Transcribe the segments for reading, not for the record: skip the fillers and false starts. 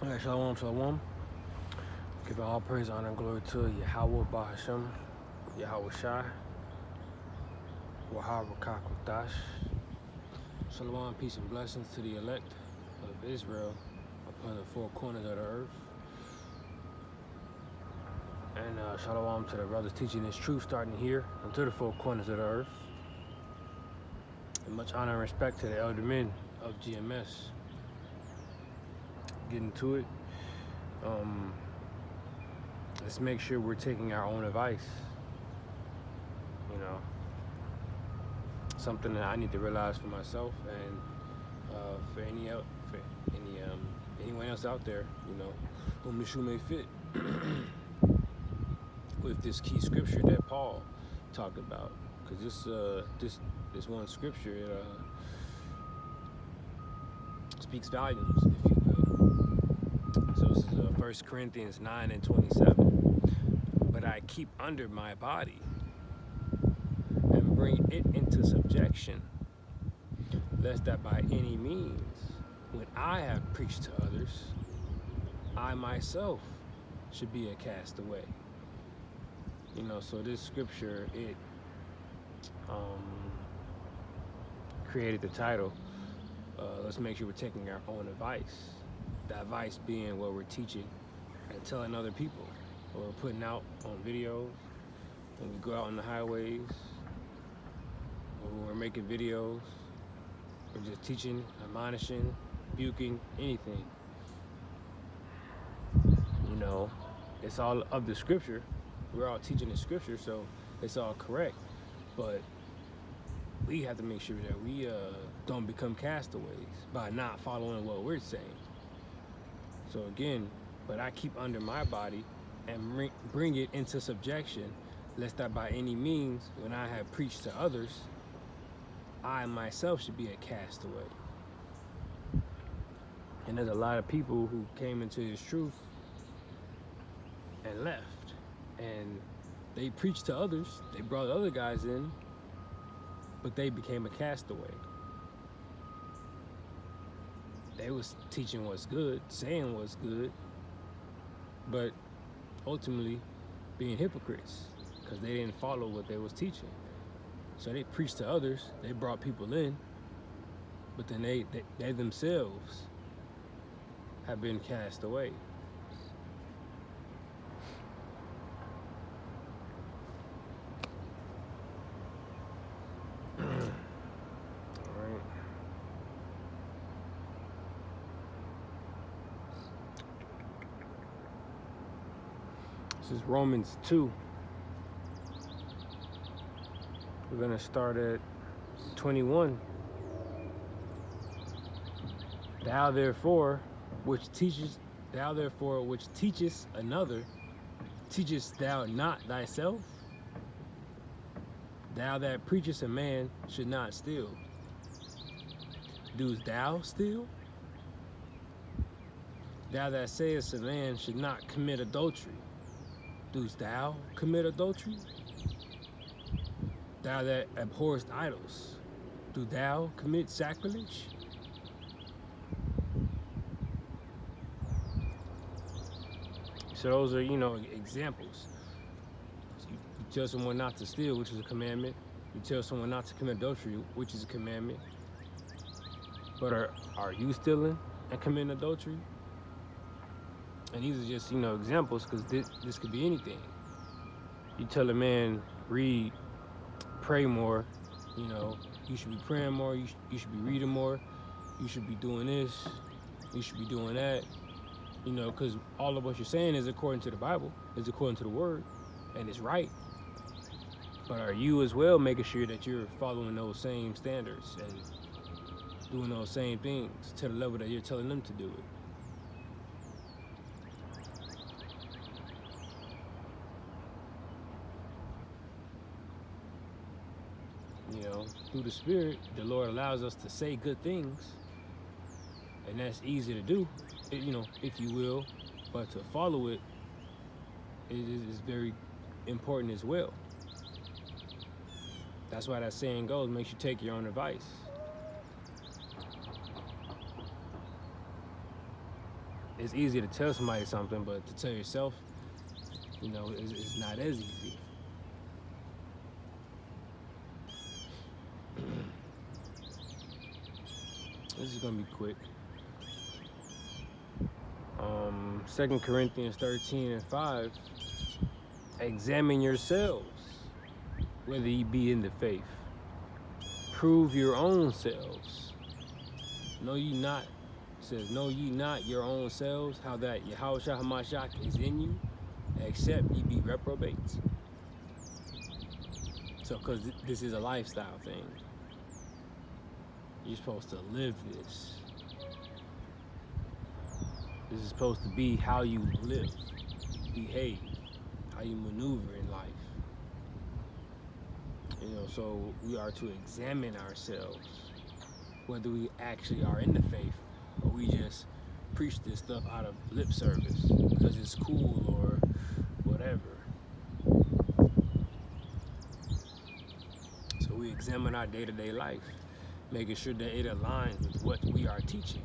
All right, shalom, shalom. Giving all praise, honor, and glory to Yahweh Bahashem, Yahweh Shai, Wahab Rakakwadash. Shalom, peace and blessings to the elect of Israel upon the four corners of the earth. And shalom to the brothers teaching this truth starting here unto the four corners of the earth. And much honor and respect to the elder men of GMS. Getting to it. Let's make sure we're taking our own advice. You know, something that I need to realize for myself and for anyone else out there, you know, whom the shoe may fit. With this key scripture that Paul talked about, because this one scripture speaks volumes, if you will. So this is 1 Corinthians 9:27. But I keep under my body and bring it into subjection, lest that by any means, when I have preached to others, I myself should be a castaway. You know, so this scripture, it created the title, let's make sure we're taking our own advice. The advice being what we're teaching and telling other people, or putting out on videos, when we go out on the highways, or when we're making videos, or just teaching, admonishing, rebuking, anything. You know, it's all of the scripture. We're all teaching the scripture, so it's all correct. But we have to make sure that we don't become castaways by not following what we're saying. So again, but I keep under my body and bring it into subjection, lest that by any means, when I have preached to others, I myself should be a castaway. And there's a lot of people who came into this truth and left. And they preached to others, they brought other guys in, but they became a castaway. They was teaching what's good, saying what's good, but ultimately being hypocrites, because they didn't follow what they was teaching. So they preached to others, they brought people in, but then they themselves have been cast away. This is Romans 2. We're going to start at 21. Thou therefore which teachest another, teachest thou not thyself? Thou that preachest a man should not steal, dost thou steal? Thou that sayest a man should not commit adultery, dost thou commit adultery? Thou that abhorrest idols, do thou commit sacrilege? So those are, examples. You tell someone not to steal, which is a commandment. You tell someone not to commit adultery, which is a commandment. But are you stealing and committing adultery? And these are just, examples, because this could be anything. You tell a man, read, pray more, you should be praying more, you should be reading more, you should be doing this, you should be doing that, because all of what you're saying is according to the Bible, is according to the word, and it's right. But are you as well making sure that you're following those same standards and doing those same things to the level that you're telling them to do it? Through the Spirit, the Lord allows us to say good things, and that's easy to do, if you will, but to follow it is very important as well. That's why that saying goes, makes you take your own advice. it's easy to tell somebody something, but to tell yourself, it's not as easy. This is gonna be quick. 2 Corinthians 13:5. Examine yourselves, whether ye be in the faith. Prove your own selves. Know ye not, says, know ye not your own selves, how that Yahushua HaMashiach is in you, except ye be reprobates. So, because this is a lifestyle thing. You're supposed to live this. This is supposed to be how you live, behave, how you maneuver in life. So we are to examine ourselves, whether we actually are in the faith or we just preach this stuff out of lip service because it's cool or whatever. So we examine our day-to-day life, making sure that it aligns with what we are teaching.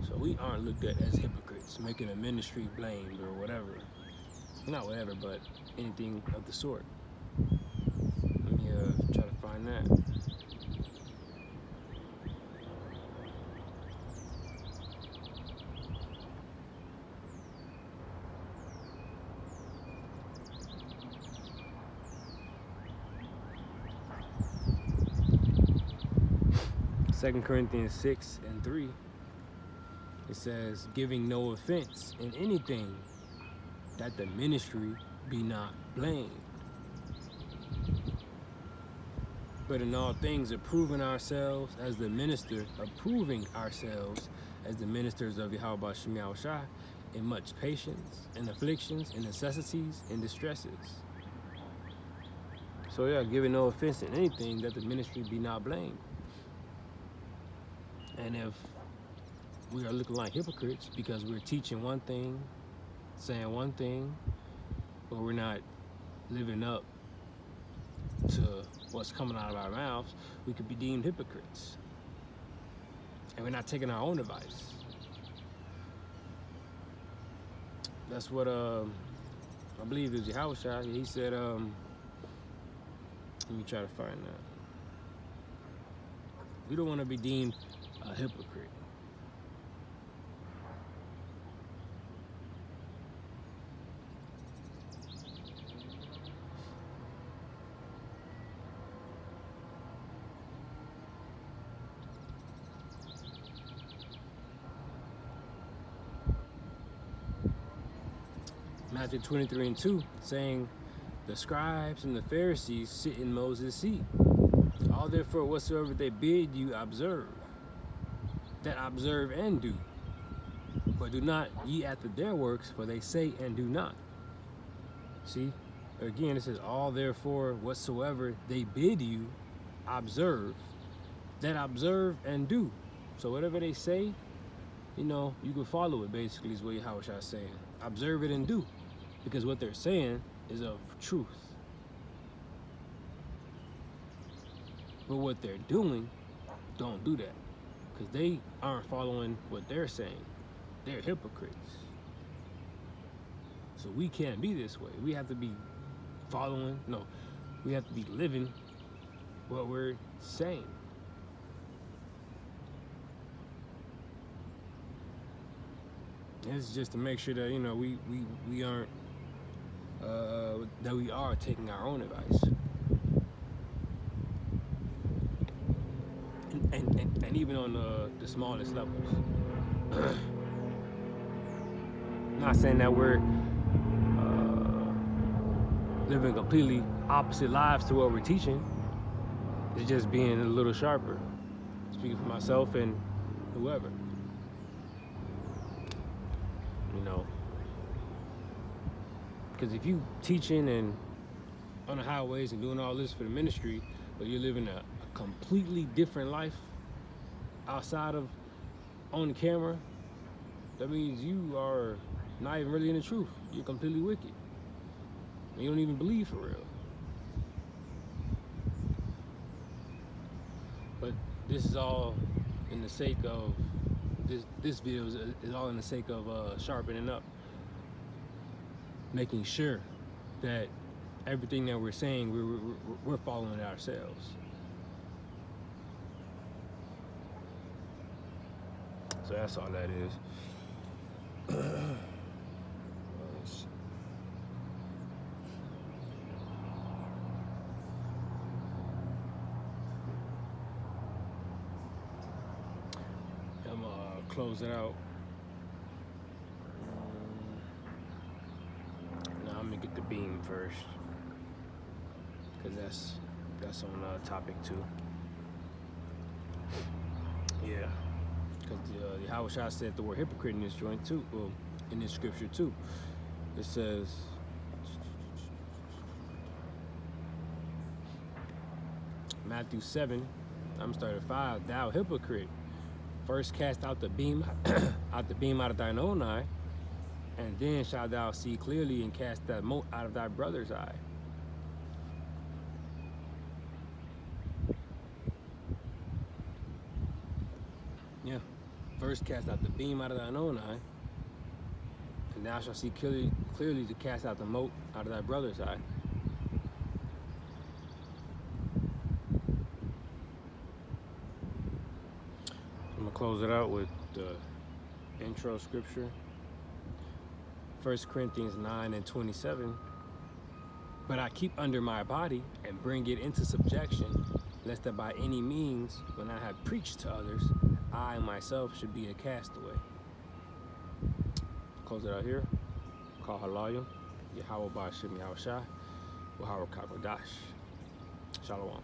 So we aren't looked at as hypocrites, making a ministry blamed or whatever. Not whatever, but anything of the sort. Let me try to find that. Second Corinthians 6:3. It says, giving no offense in anything, that the ministry be not blamed. But in all things approving ourselves as the minister, approving ourselves as the ministers of Yahweh Shem Yahushua, in much patience, in afflictions, in necessities, in distresses. So yeah, giving no offense in anything, that the ministry be not blamed. And if we are looking like hypocrites because we're teaching one thing, saying one thing, but we're not living up to what's coming out of our mouths, we could be deemed hypocrites. And we're not taking our own advice. That's what I believe is Yahushua. He said, let me try to find that. We don't want to be deemed a hypocrite. Matthew 23:2, saying, the scribes and the Pharisees sit in Moses' seat. All therefore whatsoever they bid you observe, that observe and do. But do not ye after their works, for they say and do not. See, again it says, all therefore whatsoever they bid you observe, that observe and do. So whatever they say, you can follow it, basically, is what Yahushua is saying. Observe it and do. Because what they're saying is of truth. But what they're doing, don't do that. Because they aren't following what they're saying. They're hypocrites. So we can't be this way. We have to be we have to be living what we're saying. And it's just to make sure that, we aren't, that we are taking our own advice. And even on the smallest levels. Not saying that we're living completely opposite lives to what we're teaching. It's just being a little sharper. Speaking for myself and whoever. Because if you teaching and on the highways and doing all this for the ministry, but you're living a completely different life outside of on the camera, that means you are not even really in the truth. You're completely wicked. And you don't even believe for real. But this is all in the sake of this video is all in the sake of sharpening up, making sure that everything that we're saying, we're following it ourselves. So that's all that is. I'm gonna close it out. Now I'm gonna get the beam first, cause that's on topic 2. Yeah, because the Yahushua said the word hypocrite in this joint too. Well, in this scripture too, it says. Matthew 7, I'm starting at 5. Thou hypocrite, first cast out the beam out of thine own eye, and then shalt thou see clearly and cast that mote out of thy brother's eye. Yeah, first cast out the beam out of thine own eye, and thou shalt see clearly to cast out the mote out of thy brother's eye. I'm gonna close it out with the intro scripture, 1 Corinthians 9:27. But I keep under my body and bring it into subjection, lest that by any means, when I have preached to others, I myself should be a castaway. Close it out here. Call Halayim, Yahweh Ba'Shem Yahushua, Wahara Kakodash. Shalom.